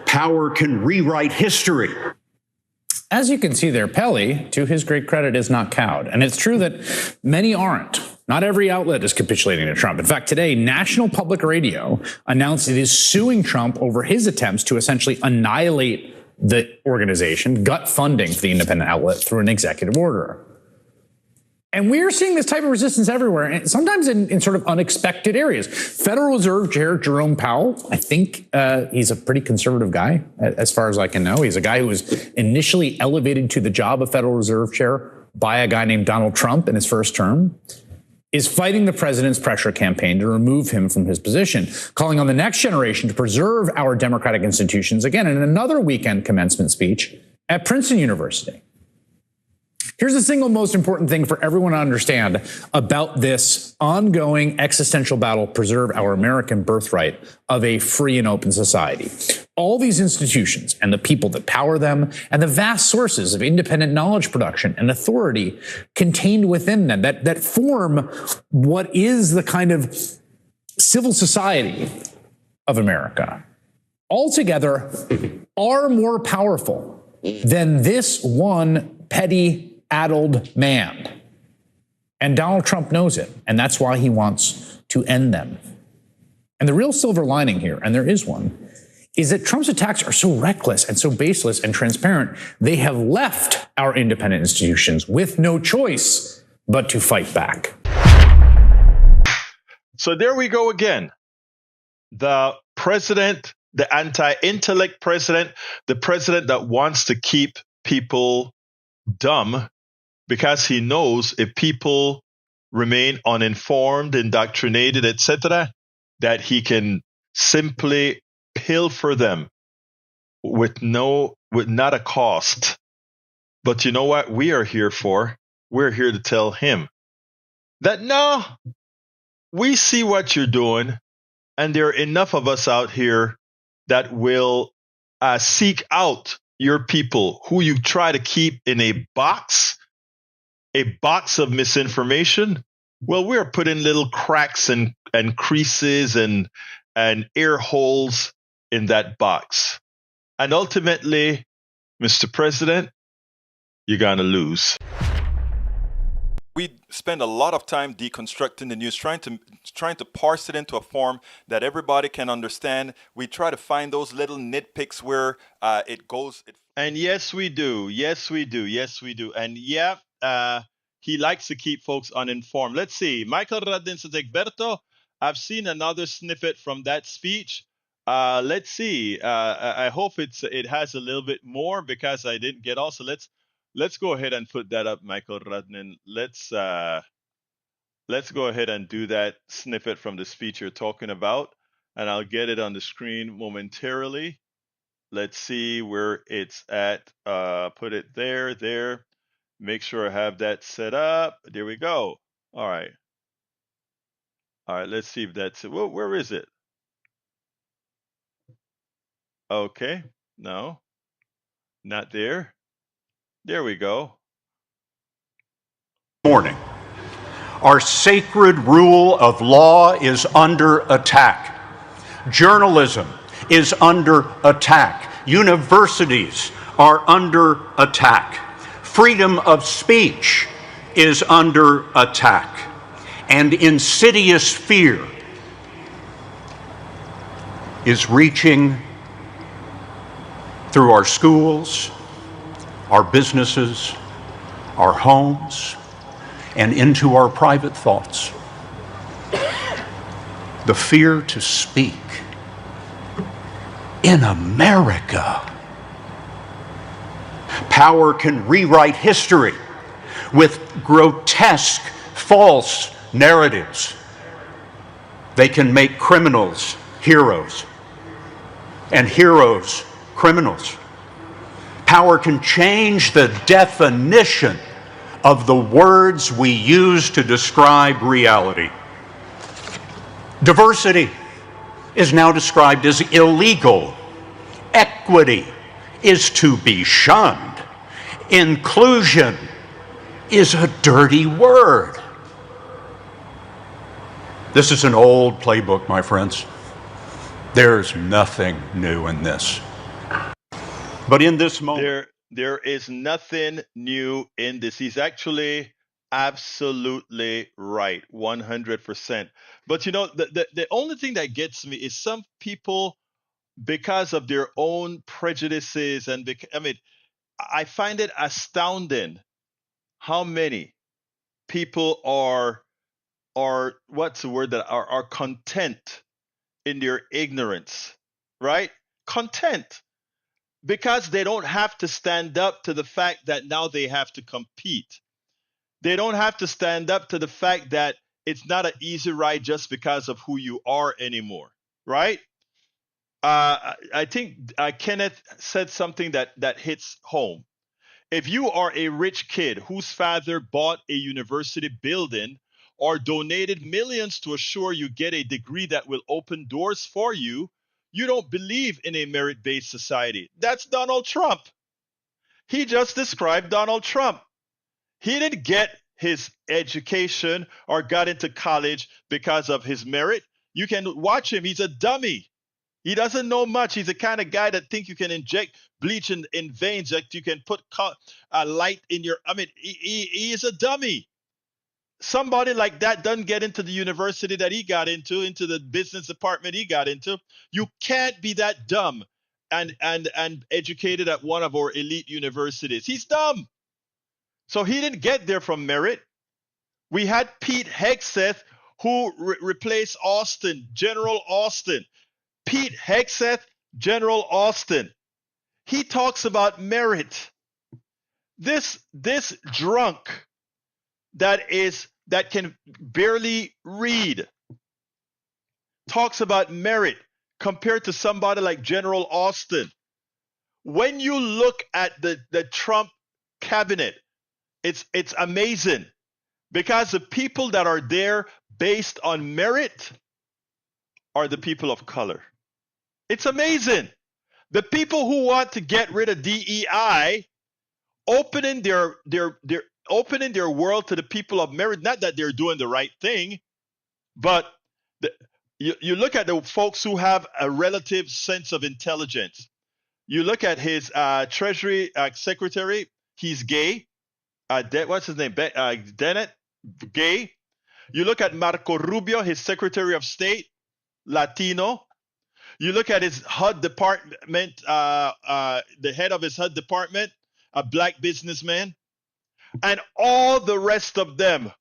power can rewrite history. As you can see there, Pelley, to his great credit, is not cowed. And it's true that many aren't. Not every outlet is capitulating to Trump. In fact, today, National Public Radio announced it is suing Trump over his attempts to essentially annihilate the organization, gut funding for the independent outlet through an executive order. And we're seeing this type of resistance everywhere, and sometimes in sort of unexpected areas. Federal Reserve Chair Jerome Powell, I think he's a pretty conservative guy, as far as I can know. He's a guy who was initially elevated to the job of Federal Reserve Chair by a guy named Donald Trump in his first term. is fighting the president's pressure campaign to remove him from his position, calling on the next generation to preserve our democratic institutions, again, in another weekend commencement speech at Princeton University. Here's the single most important thing for everyone to understand about this ongoing existential battle to preserve our American birthright of a free and open society. All these institutions and the people that power them and the vast sources of independent knowledge production and authority contained within them that form what is the kind of civil society of America, altogether are more powerful than this one petty addled man. And Donald Trump knows it, and that's why he wants to end them. And the real silver lining here, and there is one, is that Trump's attacks are so reckless and so baseless and transparent, they have left our independent institutions with no choice but to fight back. So there we go again. The president, the anti-intellect president, the president that wants to keep people dumb, because he knows if people remain uninformed, indoctrinated, etc., that he can simply pilfer them with not a cost. But you know what we are here for? We're here to tell him that no, we see what you're doing, and there are enough of us out here that will seek out your people who you try to keep in a box of misinformation. Well, we're putting little cracks and creases and air holes in that box. And ultimately, Mr. President, you're going to lose. We spend a lot of time deconstructing the news, trying to parse it into a form that everybody can understand. We try to find those little nitpicks where it goes. And yes, we do. Yes, we do. Yes, we do. And yeah, he likes to keep folks uninformed. Let's see. Michael Radin says, Egberto, I've seen another snippet from that speech. Let's see. I hope it has a little bit more because I didn't get all. So let's go ahead and put that up, Michael Radin. Let's go ahead and do that snippet from the speech you're talking about, and I'll get it on the screen momentarily. Let's see where it's at. Put it there. Make sure I have that set up. There we go. All right. Let's see if that's it. Well, where is it? Okay. No, not there. There we go. Morning. Our sacred rule of law is under attack. Journalism is under attack. Universities are under attack. Freedom of speech is under attack. And insidious fear is reaching through our schools, our businesses, our homes, and into our private thoughts. The fear to speak in America. Power can rewrite history with grotesque, false narratives. They can make criminals heroes and heroes criminals. Power can change the definition of the words we use to describe reality. Diversity is now described as illegal. Equity is to be shunned. Inclusion is a dirty word. This is an old playbook, my friends. There's nothing new in this. But in this moment, there is nothing new in this. He's actually absolutely right, 100%. But you know, the only thing that gets me is some people, because of their own prejudices, and I find it astounding how many people are what's the word, that are content in their ignorance, right? Content. Because they don't have to stand up to the fact that now they have to compete. They don't have to stand up to the fact that it's not an easy ride just because of who you are anymore, right? I think Kenneth said something that hits home. If you are a rich kid whose father bought a university building or donated millions to assure you get a degree that will open doors for you, you don't believe in a merit-based society. That's Donald Trump. He just described Donald Trump. He didn't get his education or got into college because of his merit. You can watch him. He's a dummy. He doesn't know much. He's the kind of guy that think you can inject bleach in veins, that you can put light in your. I mean, he is a dummy. Somebody like that doesn't get into the university that he got into the business department he got into. You can't be that dumb and educated at one of our elite universities. He's dumb. So he didn't get there from merit. We had Pete Hegseth, who replaced Austin, General Austin. Pete Hegseth, General Austin. He talks about merit. This drunk that can barely read talks about merit compared to somebody like General Austin. When you look at the Trump cabinet, it's amazing, because the people that are there based on merit are the people of color. It's amazing. The people who want to get rid of DEI, opening their world to the people of merit. Not that they're doing the right thing, but you look at the folks who have a relative sense of intelligence. You look at his Treasury Secretary. He's gay. What's his name? Dennett, gay. You look at Marco Rubio, his Secretary of State, Latino. You look at his HUD department, the head of his HUD department, a black businessman. And all the rest of them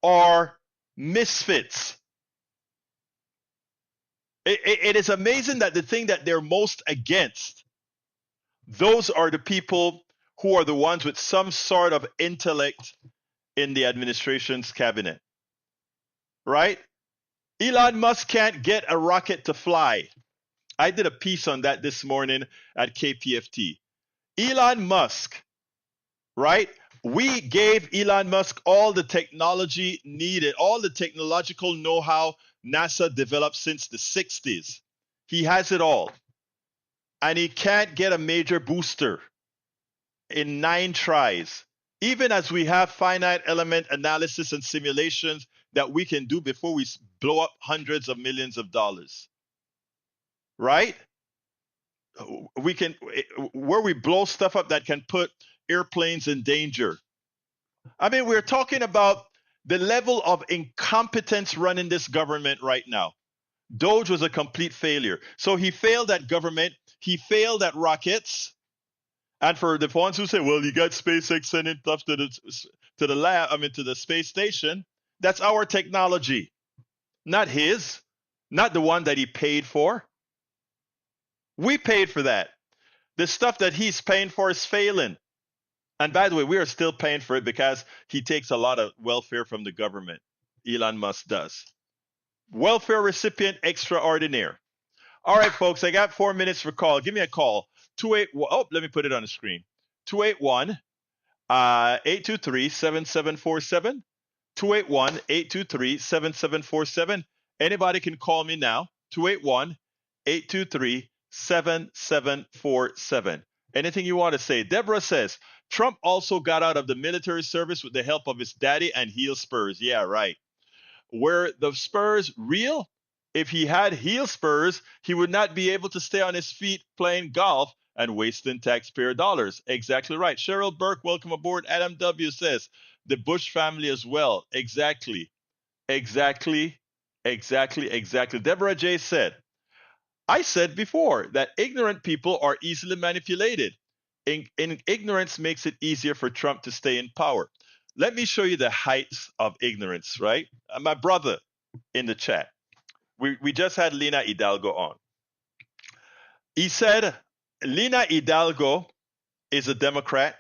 are misfits. It is amazing that the thing that they're most against, those are the people who are the ones with some sort of intellect in the administration's cabinet. Right? Elon Musk can't get a rocket to fly. I did a piece on that this morning at KPFT. Elon Musk, right? We gave Elon Musk all the technology needed, all the technological know-how NASA developed since the 60s. He has it all. And he can't get a major booster in 9 tries. Even as we have finite element analysis and simulations that we can do before we blow up hundreds of millions of dollars. Right? We can, where we blow stuff up that can put airplanes in danger. I mean, we're talking about the level of incompetence running this government right now. Doge was a complete failure. So he failed at government. He failed at rockets. And for the ones who say, well, you got SpaceX sending stuff to the lab, to the space station, that's our technology, not his, not the one that he paid for. We paid for that. The stuff that he's paying for is failing. And by the way, we are still paying for it because he takes a lot of welfare from the government. Elon Musk does. Welfare recipient extraordinaire. All right, folks, I got 4 minutes for call. Give me a call. 281. Oh, let me put it on the screen. 281-823-7747. 281-823-7747. Anybody can call me now. 281-823-7747. Anything you want to say. Deborah says, Trump also got out of the military service with the help of his daddy and heel spurs. Yeah, right. Were the spurs real? If he had heel spurs, he would not be able to stay on his feet playing golf and wasting taxpayer dollars. Exactly right. Cheryl Burke, welcome aboard. Adam W. says, the Bush family as well. Exactly. Deborah J. said, I said before that ignorant people are easily manipulated. Ignorance makes it easier for Trump to stay in power. Let me show you the heights of ignorance, right? My brother in the chat. We just had Lina Hidalgo on. He said, Lina Hidalgo is a Democrat.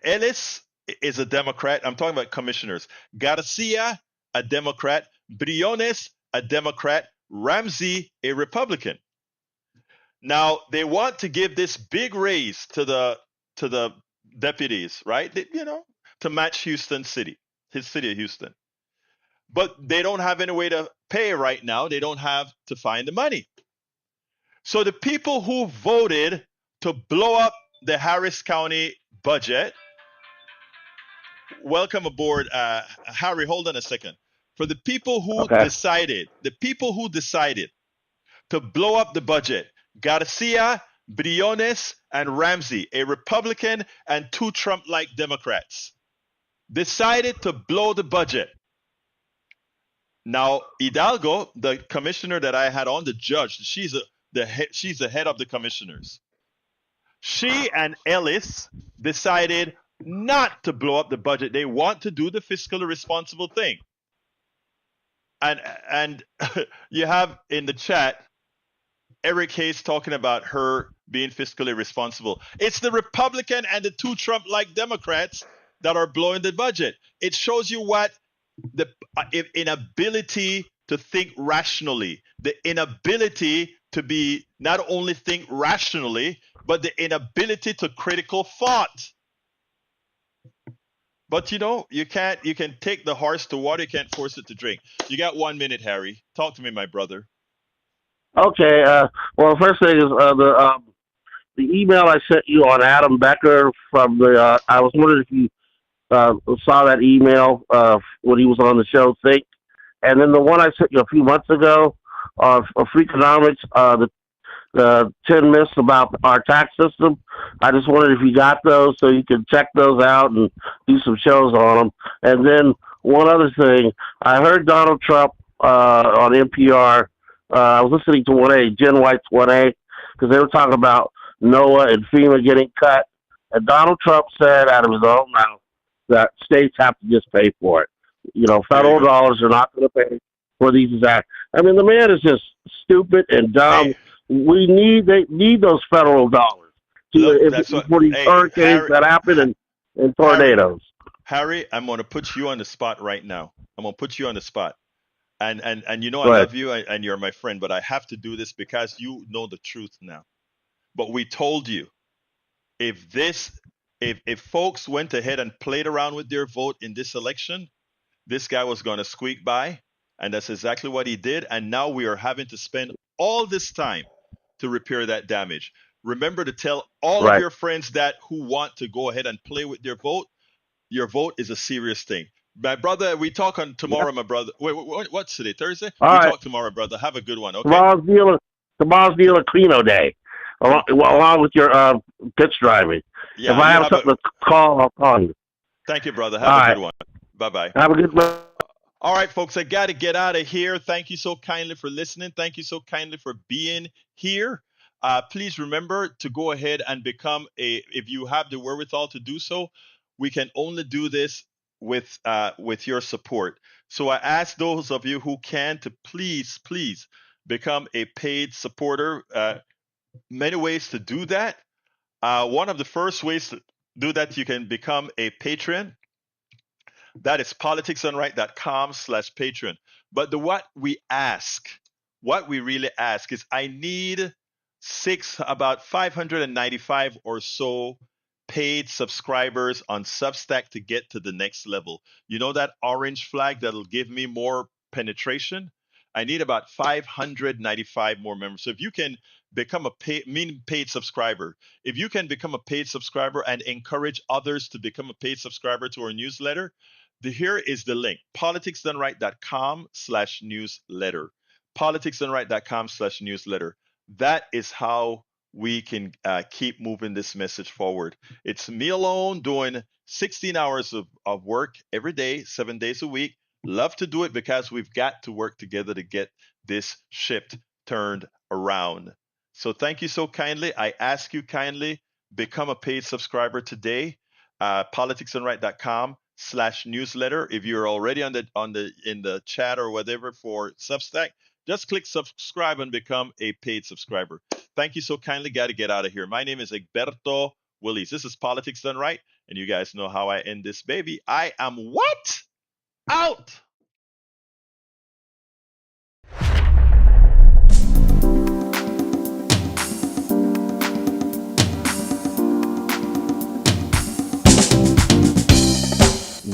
Ellis is a Democrat. I'm talking about commissioners. Garcia, a Democrat. Briones, a Democrat. Ramsey, a Republican. Now they want to give this big raise to the deputies, right? To match Houston City, his city of Houston. But they don't have any way to pay right now. They don't have to find the money. So the people who voted to blow up the Harris County budget, welcome aboard, Harry. Hold on a second. For the people who decided to blow up the budget, Garcia, Briones, and Ramsey, a Republican and 2 Trump-like Democrats, decided to blow the budget. Now, Hidalgo, the commissioner that I had on, the judge, she's the head of the commissioners. She and Ellis decided not to blow up the budget. They want to do the fiscally responsible thing. And you have in the chat Eric Hayes talking about her being fiscally responsible. It's the Republican and the 2 Trump-like Democrats that are blowing the budget. It shows you what the inability to think rationally, the inability to be not only think rationally, but the inability to critical thought. But you can take the horse to water, you can't force it to drink. You got 1 minute, Harry. Talk to me, my brother. Okay. Well, first thing is the email I sent you on Adam Becker from the. I was wondering if you saw that email when he was on the show. Think, and then the one I sent you a few months ago of Freakonomics, the 10 myths about our tax system. I just wondered if you got those so you could check those out and do some shows on them. And then one other thing, I heard Donald Trump on NPR. I was listening to 1A, Jen White's 1A, because they were talking about NOAA and FEMA getting cut. And Donald Trump said out of his own mouth that states have to just pay for it. Federal dollars are not going to pay for these disasters. I mean, the man is just stupid and dumb. They need those federal dollars for these hurricanes that happen and tornadoes. Harry, I'm going to put you on the spot right now. I'm going to put you on the spot. And I love you and you're my friend, but I have to do this because you know the truth now. But we told you, if folks went ahead and played around with their vote in this election, this guy was going to squeak by, and that's exactly what he did. And now we are having to spend all this time to repair that damage. Remember to tell all of your friends who want to go ahead and play with their vote. Your vote is a serious thing. My brother, we talk on tomorrow, my brother. Wait, what's today? Thursday? Talk tomorrow, brother. Have a good one, okay? Tomorrow's Neil Aquino Day, along with your pitch driving. Yeah, if I have something to call, I'll call you. Thank you, brother. Have a good one. Bye-bye. Have a good one. All right, folks, I got to get out of here. Thank you so kindly for listening. Thank you so kindly for being here. Please remember to go ahead and become if you have the wherewithal to do so, we can only do this with your support. So I ask those of you who can to please become a paid supporter. Many ways to do that. One of the first ways to do that, you can become a patron. That is politicsdoneright.com/patron. But what we really ask is, I need about 595 or so paid subscribers on Substack to get to the next level. You know that orange flag that'll give me more penetration? I need about 595 more members. So if you can become a paid subscriber, if you can become a paid subscriber and encourage others to become a paid subscriber to our newsletter, here is the link, politicsdoneright.com/newsletter. politicsdoneright.com/newsletter. That is how we can keep moving this message forward. It's me alone doing 16 hours of work every day, 7 days a week. Love to do it because we've got to work together to get this ship turned around. So thank you so kindly. I ask you kindly, become a paid subscriber today. politicsdoneright.com/newsletter. If you're already in the chat or whatever for Substack, just click subscribe and become a paid subscriber. Thank you so kindly. Got to get out of here. My name is Egberto Willies. This is Politics Done Right. And you guys know how I end this baby. I am what? Out!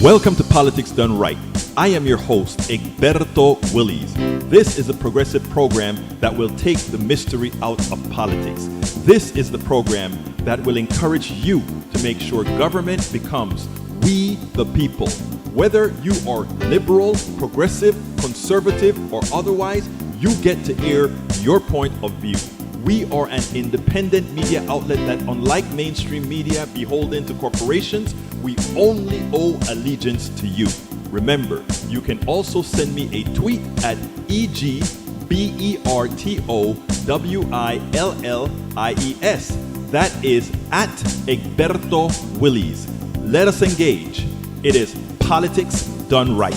Welcome to Politics Done Right. I am your host, Egberto Willies. This is a progressive program that will take the mystery out of politics. This is the program that will encourage you to make sure government becomes we the people. Whether you are liberal, progressive, conservative, or otherwise, you get to air your point of view. We are an independent media outlet that, unlike mainstream media beholden to corporations, we only owe allegiance to you. Remember, you can also send me a tweet at EGBERTOWILLIES. That is at Egberto Willies. Let us engage. It is Politics Done Right.